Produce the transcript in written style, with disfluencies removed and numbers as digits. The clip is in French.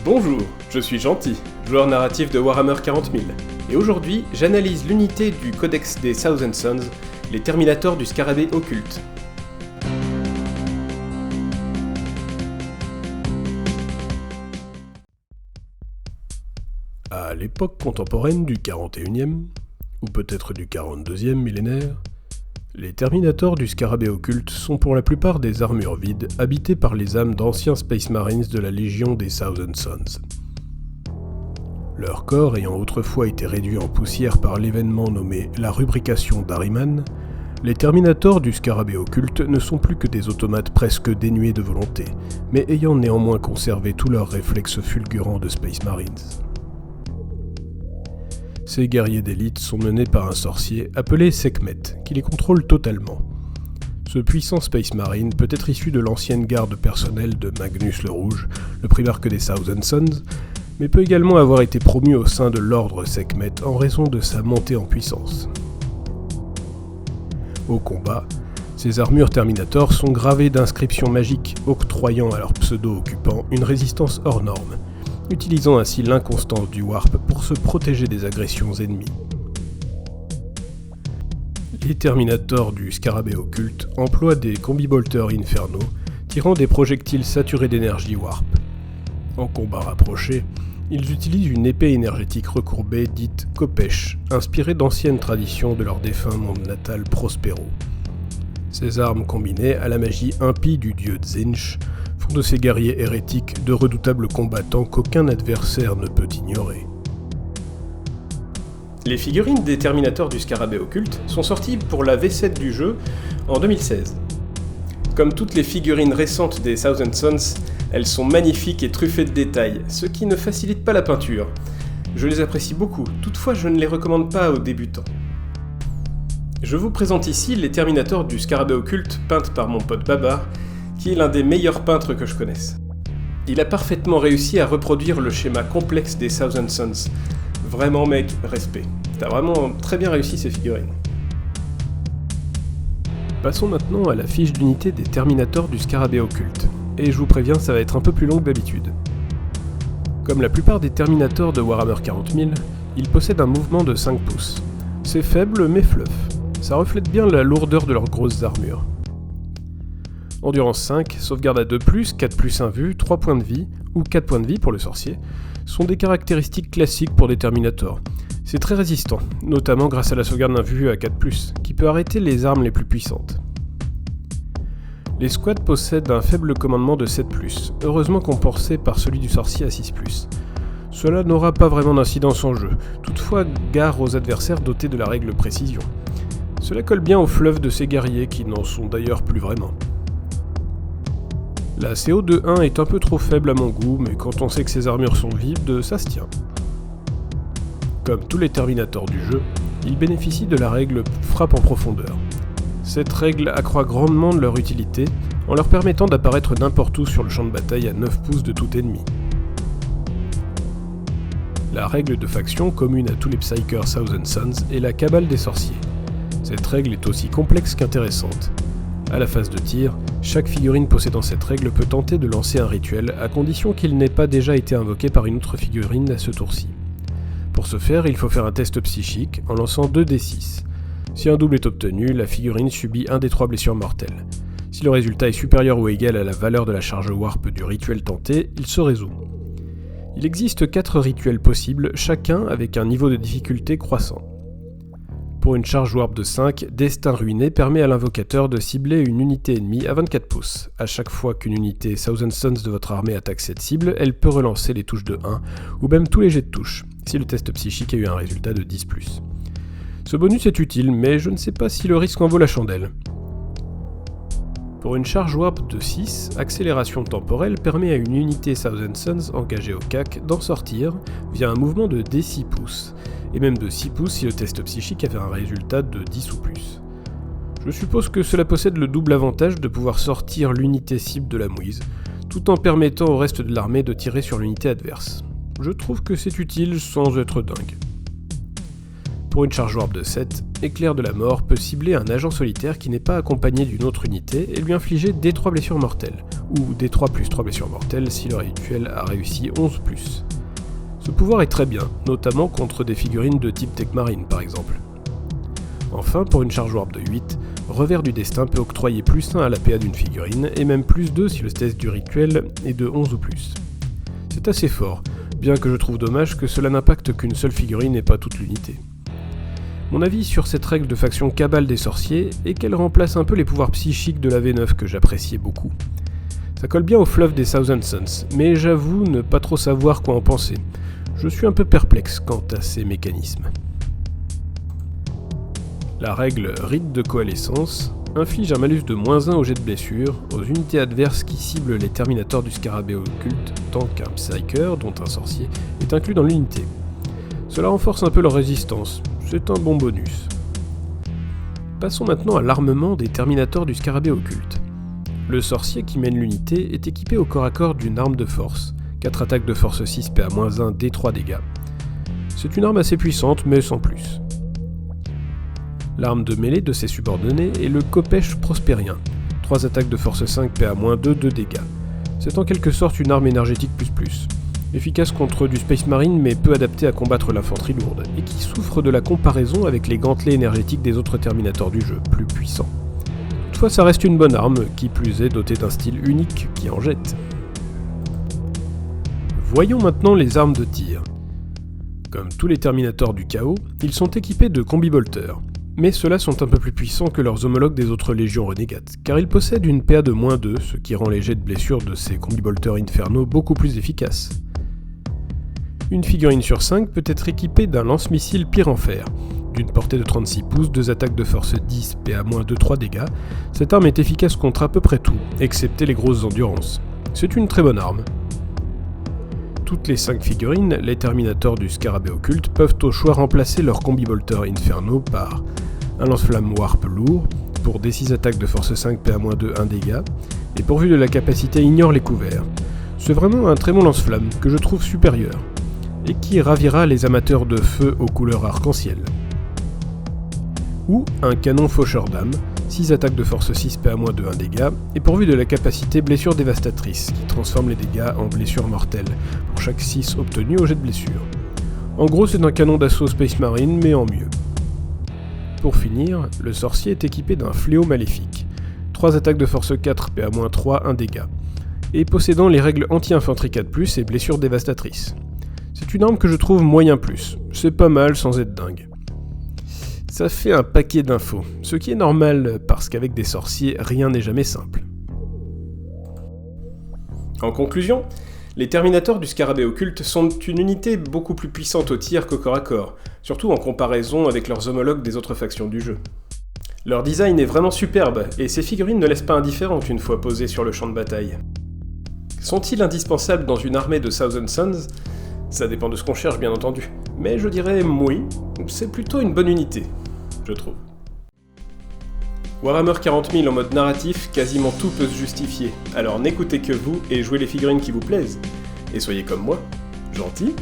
Bonjour, je suis Gentil, joueur narratif de Warhammer 40 000, et aujourd'hui j'analyse l'unité du Codex des Thousand Sons, les Terminators du Scarabée occulte. À l'époque contemporaine du 41e, ou peut-être du 42e millénaire, les Terminators du Scarabée occulte sont pour la plupart des armures vides habitées par les âmes d'anciens Space Marines de la Légion des Thousand Sons. Leur corps ayant autrefois été réduit en poussière par l'événement nommé la rubrication d'Ahriman, les Terminators du Scarabée occulte ne sont plus que des automates presque dénués de volonté, mais ayant néanmoins conservé tous leurs réflexes fulgurants de Space Marines. Ces guerriers d'élite sont menés par un sorcier appelé Sekhmet, qui les contrôle totalement. Ce puissant Space Marine peut être issu de l'ancienne garde personnelle de Magnus le Rouge, le primarque des Thousand Sons, mais peut également avoir été promu au sein de l'ordre Sekhmet en raison de sa montée en puissance. Au combat, ces armures Terminator sont gravées d'inscriptions magiques octroyant à leurs pseudo-occupants une résistance hors norme, utilisant ainsi l'inconstance du Warp pour se protéger des agressions ennemies. Les Terminators du Scarabée occulte emploient des combibolters infernaux tirant des projectiles saturés d'énergie Warp. En combat rapproché, ils utilisent une épée énergétique recourbée dite Khopesh, inspirée d'anciennes traditions de leur défunt monde natal Prospero. Ces armes combinées à la magie impie du dieu Tzeentch font de ces guerriers hérétiques de redoutables combattants qu'aucun adversaire ne peut ignorer. Les figurines des Terminators du Scarabée occulte sont sorties pour la V7 du jeu en 2016. Comme toutes les figurines récentes des Thousand Sons, elles sont magnifiques et truffées de détails, ce qui ne facilite pas la peinture. Je les apprécie beaucoup, toutefois je ne les recommande pas aux débutants. Je vous présente ici les Terminators du Scarabée occulte peintes par mon pote Babar, qui est l'un des meilleurs peintres que je connaisse. Il a parfaitement réussi à reproduire le schéma complexe des Thousand Sons. Vraiment mec, respect. T'as vraiment très bien réussi ces figurines. Passons maintenant à la fiche d'unité des Terminators du Scarabée occulte. Et je vous préviens, ça va être un peu plus long que d'habitude. Comme la plupart des Terminators de Warhammer 40 000, ils possèdent un mouvement de 5 pouces. C'est faible mais fluff. Ça reflète bien la lourdeur de leurs grosses armures. Endurance 5, sauvegarde à 2+, 4+1 vue, 3 points de vie, ou 4 points de vie pour le sorcier, sont des caractéristiques classiques pour des Terminators. C'est très résistant, notamment grâce à la sauvegarde d'un vue à 4+, qui peut arrêter les armes les plus puissantes. Les squads possèdent un faible commandement de 7+, heureusement compensé par celui du sorcier à 6+. Cela n'aura pas vraiment d'incidence en jeu, toutefois gare aux adversaires dotés de la règle précision. Cela colle bien au fleuve de ces guerriers qui n'en sont d'ailleurs plus vraiment. La CO de 1 est un peu trop faible à mon goût, mais quand on sait que ces armures sont vives, ça se tient. Comme tous les Terminators du jeu, ils bénéficient de la règle frappe en profondeur. Cette règle accroît grandement de leur utilité, en leur permettant d'apparaître n'importe où sur le champ de bataille à 9 pouces de tout ennemi. La règle de faction commune à tous les Psykers Thousand Sons est la cabale des sorciers. Cette règle est aussi complexe qu'intéressante. À la phase de tir, chaque figurine possédant cette règle peut tenter de lancer un rituel, à condition qu'il n'ait pas déjà été invoqué par une autre figurine à ce tour-ci. Pour ce faire, il faut faire un test psychique en lançant 2d6. Si un double est obtenu, la figurine subit un des 3 blessures mortelles. Si le résultat est supérieur ou égal à la valeur de la charge warp du rituel tenté, il se résout. Il existe 4 rituels possibles, chacun avec un niveau de difficulté croissant. Pour une charge warp de 5, Destin ruiné permet à l'invocateur de cibler une unité ennemie à 24 pouces. À chaque fois qu'une unité Thousand Sons de votre armée attaque cette cible, elle peut relancer les touches de 1, ou même tous les jets de touches, si le test psychique a eu un résultat de 10+. Ce bonus est utile, mais je ne sais pas si le risque en vaut la chandelle. Pour une charge warp de 6, accélération temporelle permet à une unité Thousand Sons engagée au CAC d'en sortir via un mouvement de D6 pouces, et même de 6 pouces si le test psychique avait un résultat de 10 ou plus. Je suppose que cela possède le double avantage de pouvoir sortir l'unité cible de la mouise, tout en permettant au reste de l'armée de tirer sur l'unité adverse. Je trouve que c'est utile sans être dingue. Pour une charge warp de 7, Éclair de la Mort peut cibler un agent solitaire qui n'est pas accompagné d'une autre unité et lui infliger D3 blessures mortelles, ou D3 plus 3 blessures mortelles si le rituel a réussi 11+. Ce pouvoir est très bien, notamment contre des figurines de type Tech Marine par exemple. Enfin, pour une charge warp de 8, Revers du Destin peut octroyer +1 à la PA d'une figurine et même +2 si le test du rituel est de 11 ou plus. C'est assez fort, bien que je trouve dommage que cela n'impacte qu'une seule figurine et pas toute l'unité. Mon avis sur cette règle de faction Cabale des Sorciers est qu'elle remplace un peu les pouvoirs psychiques de la V9 que j'appréciais beaucoup. Ça colle bien au fluff des Thousand Sons, mais j'avoue ne pas trop savoir quoi en penser. Je suis un peu perplexe quant à ces mécanismes. La règle Rite de Coalescence inflige un malus de -1 au jet de blessure aux unités adverses qui ciblent les Terminators du Scarabée occulte tant qu'un Psyker, dont un sorcier, est inclus dans l'unité. Cela renforce un peu leur résistance, c'est un bon bonus. Passons maintenant à l'armement des Terminators du Scarabée occulte. Le sorcier qui mène l'unité est équipé au corps à corps d'une arme de force, 4 attaques de force 6 PA-1 D3 dégâts. C'est une arme assez puissante mais sans plus. L'arme de mêlée de ses subordonnés est le Kopech Prospérien, 3 attaques de force 5 PA-2 2 dégâts. C'est en quelque sorte une arme énergétique ++, efficace contre du Space Marine mais peu adaptée à combattre l'infanterie lourde, et qui souffre de la comparaison avec les gantelets énergétiques des autres Terminators du jeu, plus puissants. Toutefois ça reste une bonne arme, qui plus est dotée d'un style unique qui en jette. Voyons maintenant les armes de tir. Comme tous les Terminators du chaos, ils sont équipés de combi-bolters. Mais ceux-là sont un peu plus puissants que leurs homologues des autres légions renégates, car ils possèdent une PA de -2, ce qui rend les jets de blessure de ces combi-bolters infernaux beaucoup plus efficaces. Une figurine sur 5 peut être équipée d'un lance-missile Pire en Fer, d'une portée de 36 pouces, 2 attaques de force 10 PA-2 3 dégâts. Cette arme est efficace contre à peu près tout, excepté les grosses endurances. C'est une très bonne arme. Toutes les 5 figurines, les Terminators du Scarabée occulte peuvent au choix remplacer leurs combi-bolters infernaux par un lance-flamme Warp lourd, pour des 6 attaques de force 5 PA-2 1 dégât, et pourvu de la capacité Ignore les couverts. C'est vraiment un très bon lance-flamme, que je trouve supérieur, et qui ravira les amateurs de feu aux couleurs arc-en-ciel. Ou un canon Faucheur d'âme, 6 attaques de force 6 PA-2 1 dégât, et pourvu de la capacité Blessure dévastatrice, qui transforme les dégâts en blessures mortelles, pour chaque 6 obtenus au jet de blessure. En gros c'est un canon d'assaut Space Marine, mais en mieux. Pour finir, le sorcier est équipé d'un fléau maléfique, 3 attaques de force 4 PA-3 1 dégât, et possédant les règles anti-infanterie 4+, et blessures dévastatrices. C'est une arme que je trouve moyen plus, c'est pas mal sans être dingue. Ça fait un paquet d'infos, ce qui est normal parce qu'avec des sorciers, rien n'est jamais simple. En conclusion, les Terminators du Scarabée occulte sont une unité beaucoup plus puissante au tir qu'au corps à corps, surtout en comparaison avec leurs homologues des autres factions du jeu. Leur design est vraiment superbe, et ces figurines ne laissent pas indifférentes une fois posées sur le champ de bataille. Sont-ils indispensables dans une armée de Thousand Sons ? Ça dépend de ce qu'on cherche bien entendu, mais je dirais oui, c'est plutôt une bonne unité, je trouve. Warhammer 40 000 en mode narratif, quasiment tout peut se justifier, alors n'écoutez que vous et jouez les figurines qui vous plaisent. Et soyez comme moi, gentils